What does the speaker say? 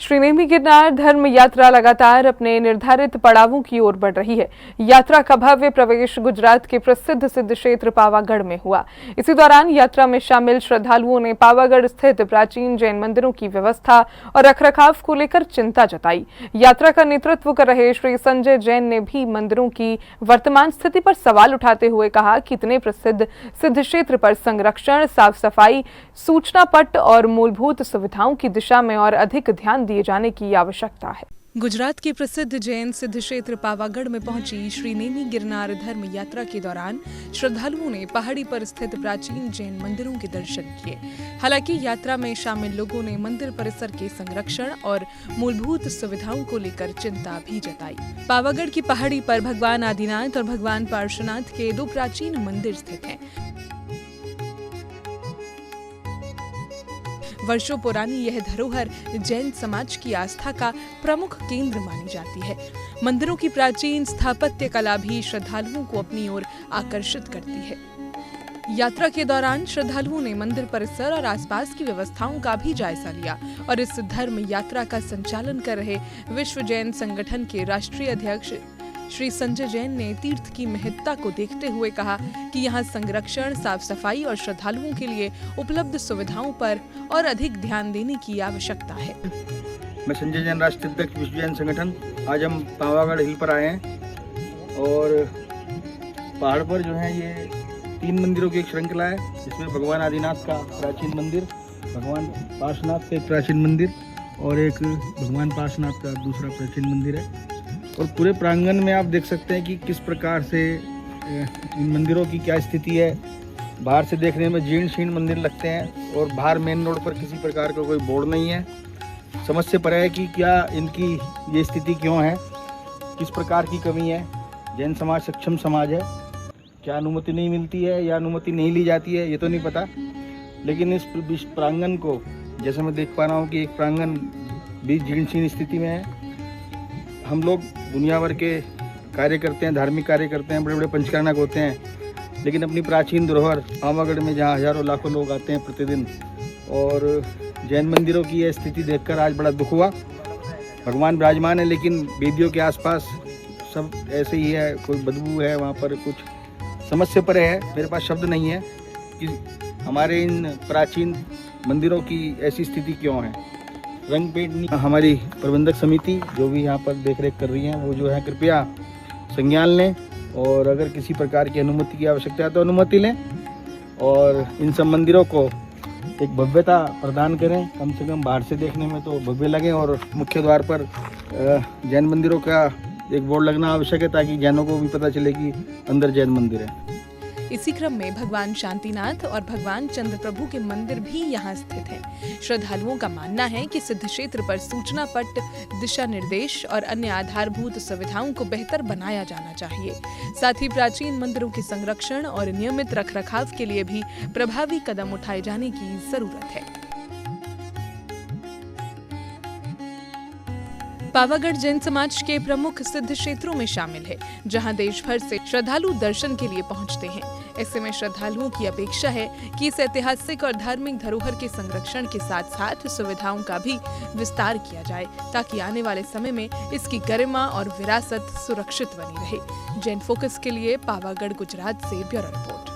श्रीनेमी गिरनार धर्म यात्रा लगातार अपने निर्धारित पड़ावों की ओर बढ़ रही है। यात्रा का भव्य प्रवेश गुजरात के प्रसिद्ध सिद्ध क्षेत्र पावागढ़ में हुआ। इसी दौरान यात्रा में शामिल श्रद्धालुओं ने पावागढ़ स्थित प्राचीन जैन मंदिरों की व्यवस्था और रखरखाव को लेकर चिंता जताई। यात्रा का नेतृत्व कर रहे श्री संजय जैन ने भी मंदिरों की वर्तमान स्थिति पर सवाल उठाते हुए कहा कि इतने प्रसिद्ध सिद्ध क्षेत्र पर संरक्षण, साफ सफाई, सूचना पट और मूलभूत सुविधाओं की दिशा में और अधिक ध्यान दिए जाने की आवश्यकता है। गुजरात के प्रसिद्ध जैन सिद्ध क्षेत्र पावागढ़ में पहुंची श्रीनेमी गिरनार धर्म यात्रा के दौरान श्रद्धालुओं ने पहाड़ी पर स्थित प्राचीन जैन मंदिरों के दर्शन किए। हालांकि यात्रा में शामिल लोगों ने मंदिर परिसर के संरक्षण और मूलभूत सुविधाओं को लेकर चिंता भी जताई। पावागढ़ की पहाड़ी पर भगवान आदिनाथ और भगवान पार्श्वनाथ के दो प्राचीन मंदिर स्थित हैं। वर्षों पुरानी यह धरोहर जैन समाज की आस्था का प्रमुख केंद्र मानी जाती है। मंदिरों की प्राचीन स्थापत्य कला भी श्रद्धालुओं को अपनी ओर आकर्षित करती है। यात्रा के दौरान श्रद्धालुओं ने मंदिर परिसर और आसपास की व्यवस्थाओं का भी जायजा लिया और इस धर्म यात्रा का संचालन कर रहे विश्व जैन संगठन के राष्ट्रीय अध्यक्ष श्री संजय जैन ने तीर्थ की महत्ता को देखते हुए कहा कि यहाँ संरक्षण, साफ सफाई और श्रद्धालुओं के लिए उपलब्ध सुविधाओं पर और अधिक ध्यान देने की आवश्यकता है। मैं संजय जैन राष्ट्रीय अध्यक्ष विश्व जैन संगठन। आज हम पावागढ़ हिल पर आए हैं और पहाड़ पर जो है ये 3 मंदिरों की एक श्रृंखला है, जिसमें भगवान आदिनाथ का प्राचीन मंदिर, भगवान पार्श्वनाथ का एक प्राचीन मंदिर और एक भगवान पार्श्वनाथ का दूसरा प्राचीन मंदिर है। और पूरे प्रांगण में आप देख सकते हैं कि किस प्रकार से इन मंदिरों की क्या स्थिति है। बाहर से देखने में जीर्ण शीर्ण मंदिर लगते हैं और बाहर मेन रोड पर किसी प्रकार का कोई बोर्ड नहीं है। समझ से परे है कि क्या इनकी ये स्थिति क्यों है, किस प्रकार की कमी है। जैन समाज सक्षम समाज है, क्या अनुमति नहीं मिलती है या अनुमति नहीं ली जाती है ये तो नहीं पता, लेकिन इस प्रांगण को जैसे मैं देख पा रहा हूँ कि एक प्रांगण भी जीर्ण शीर्ण स्थिति में है। हम लोग दुनिया भर के कार्य करते हैं, धार्मिक कार्य करते हैं, बड़े बड़े पंचकर्णक होते हैं, लेकिन अपनी प्राचीन धरोहर पावागढ़ में जहाँ हजारों लाखों लोग आते हैं प्रतिदिन, और जैन मंदिरों की यह स्थिति देखकर आज बड़ा दुख हुआ। भगवान विराजमान है लेकिन वेदियों के आसपास सब ऐसे ही है, कोई बदबू है, वहाँ पर कुछ समस्या पर है। मेरे पास शब्द नहीं है कि हमारे इन प्राचीन मंदिरों की ऐसी स्थिति क्यों है। रंग पेंट हमारी प्रबंधक समिति जो भी यहाँ पर देख रेख कर रही है वो जो है कृपया संज्ञान लें और अगर किसी प्रकार की अनुमति की आवश्यकता है तो अनुमति लें और इन सब मंदिरों को एक भव्यता प्रदान करें। कम से कम बाहर से देखने में तो भव्य लगें और मुख्य द्वार पर जैन मंदिरों का एक बोर्ड लगना आवश्यक है ताकि जैनों को भी पता चले कि अंदर जैन मंदिर है। इसी क्रम में भगवान शांतिनाथ और भगवान चंद्र प्रभु के मंदिर भी यहाँ स्थित हैं। श्रद्धालुओं का मानना है कि सिद्ध क्षेत्र पर सूचना पट, दिशा निर्देश और अन्य आधारभूत सुविधाओं को बेहतर बनाया जाना चाहिए। साथ ही प्राचीन मंदिरों के संरक्षण और नियमित रखरखाव के लिए भी प्रभावी कदम उठाए जाने की जरूरत है। पावागढ़ जैन समाज के प्रमुख सिद्ध क्षेत्रों में शामिल है, जहां देश भर से श्रद्धालु दर्शन के लिए पहुंचते हैं। ऐसे में श्रद्धालुओं की अपेक्षा है कि इस ऐतिहासिक और धार्मिक धरोहर के संरक्षण के साथ साथ सुविधाओं का भी विस्तार किया जाए, ताकि आने वाले समय में इसकी गरिमा और विरासत सुरक्षित बनी रहे। जैन फोकस के लिए पावागढ़ गुजरात से ब्यूरो रिपोर्ट।